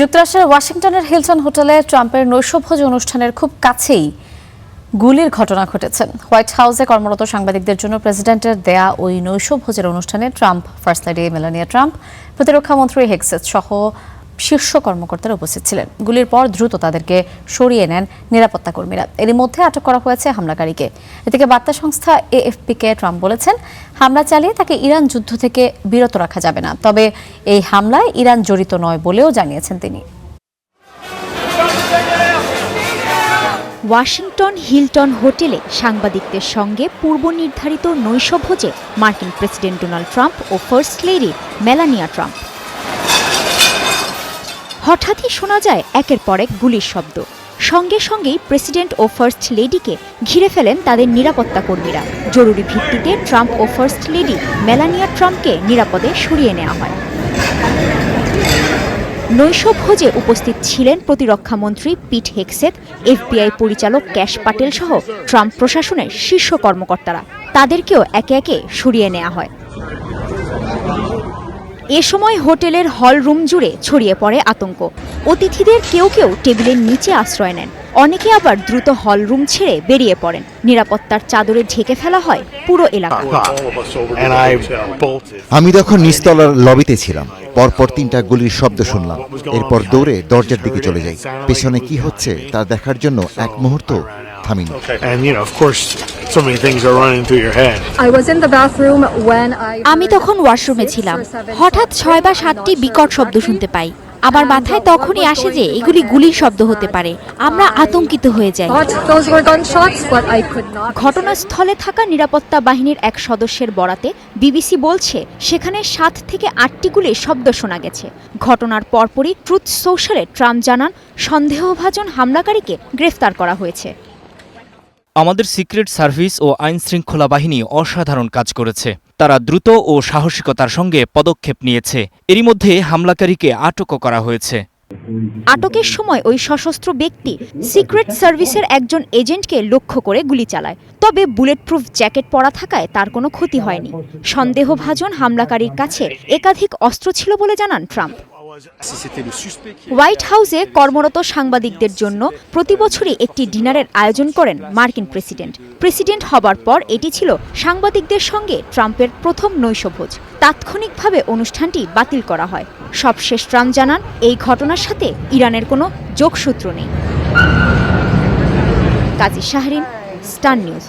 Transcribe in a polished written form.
যুক্তরাষ্ট্রের ওয়াশিংটনের হিলটন হোটেলে ট্রাম্পের নৈশভোজ অনুষ্ঠানের খুব কাছেই গুলির ঘটনা ঘটেছে। হোয়াইট হাউসে কর্মরত সাংবাদিকদের জন্য প্রেসিডেন্টের দেয়া ওই নৈশভোজের অনুষ্ঠানে Trump, first lady Melania Trump, প্রতিরক্ষা মন্ত্রী হেক্সেথ সহ শীর্ষ কর্মকর্তারা উপস্থিত ছিলেন। গুলির পর দ্রুত তাদেরকে সরিয়ে নেন নিরাপত্তা কর্মীরা। এরই মধ্যে আটক করা হয়েছে হামলাকারীকে। এদিকে বার্তা সংস্থা এএফপিকে ট্রাম্প বলেছেন, হামলা চালিয়ে তাকে ইরান যুদ্ধ থেকে বিরত রাখা যাবে না, তবে এই হামলায় ইরান জড়িত নয় বলেও জানিয়েছেন তিনি। ওয়াশিংটন হিলটন হোটেলে সাংবাদিকদের সঙ্গে পূর্ব নির্ধারিত নৈশভোজে মার্কিন প্রেসিডেন্ট ডোনাল্ড ট্রাম্প ও ফার্স্ট লেডি মেলানিয়া ট্রাম্প। হঠাৎই শোনা যায় একের পর এক গুলির শব্দ। সঙ্গে সঙ্গেই প্রেসিডেন্ট ও ফার্স্ট লেডিকে ঘিরে ফেলেন তাদের নিরাপত্তা কর্মীরা। জরুরি ভিত্তিতে ট্রাম্প ও ফার্স্ট লেডি মেলানিয়া ট্রাম্পকে নিরাপদে সরিয়ে নেওয়া হয়। নৈশভোজে উপস্থিত ছিলেন প্রতিরক্ষা মন্ত্রী পিট হেক্সেথ, এফবিআই পরিচালক ক্যাশ পাটেল সহ ট্রাম্প প্রশাসনের শীর্ষ কর্মকর্তারা। তাদেরকেও একে একে সরিয়ে নেওয়া হয়। এ সময় হোটেলের হল রুম জুড়ে ছড়িয়ে পড়ে আতঙ্ক। অতিথিদের কেউ কেউ টেবিলের নিচে আশ্রয় নেন, অনেকে আবার দ্রুত হল রুম ছেড়ে বেরিয়ে পড়েন। নিরাপত্তার চাদরে ঢেকে ফেলা হয় পুরো এলাকা। আমি তখন নিচতলার লবিতে ছিলাম। পরপর 3টা গুলির শব্দ শুনলাম। এরপর দৌড়ে দরজার দিকে চলে যাই। পেছনে কি হচ্ছে তা দেখার জন্য এক মুহূর্ত থামিনি। আমি তখন ওয়াশরুমে ছিলাম। হঠাৎ 6 বা 7টি বিকট শব্দ শুনতে পাই। আমার মাথায় তখনই আসে যে এগুলি গুলির শব্দ হতে পারে। আমরা আতঙ্কিত হয়ে যাই। ঘটনাস্থলে থাকা নিরাপত্তা বাহিনীর এক সদস্যের বরাতে বিবিসি বলছে, সেখানে 7 থেকে 8টি গুলির শব্দ শোনা গেছে। ঘটনার পরপরই ট্রুথ সোশ্যালে ট্রাম্প জানান, সন্দেহভাজন হামলাকারীকে গ্রেফতার করা হয়েছে। আমাদের সিক্রেট সার্ভিস ও আইন শৃঙ্খলা বাহিনী অসাধারণ কাজ করেছে। তারা দ্রুত ও সাহসিকতার সঙ্গে পদক্ষেপ নিয়েছে। এরই মধ্যে হামলাকারীকে আটকও করা হয়েছে। আটকের সময় ওই সশস্ত্র ব্যক্তি সিক্রেট সার্ভিসের একজন এজেন্টকে লক্ষ্য করে গুলি চালায়। তবে বুলেট প্রুফ জ্যাকেট পরা থাকায় তার কোনো ক্ষতি হয়নি। সন্দেহভাজন হামলাকারীর কাছে একাধিক অস্ত্র ছিল বলে জানান ট্রাম্প। হোয়াইট হাউসে কর্মরত সাংবাদিকদের জন্য প্রতি বছরই একটি ডিনারের আয়োজন করেন মার্কিন প্রেসিডেন্ট। প্রেসিডেন্ট হবার পর এটি ছিল সাংবাদিকদের সঙ্গে ট্রাম্পের প্রথম নৈশভোজ। তাৎক্ষণিকভাবে অনুষ্ঠানটি বাতিল করা হয়। সবশেষ ট্রাম্প জানান, এই ঘটনার সাথে ইরানের কোনো যোগসূত্র নেই। কাজী শাহরিন, স্টার নিউজ।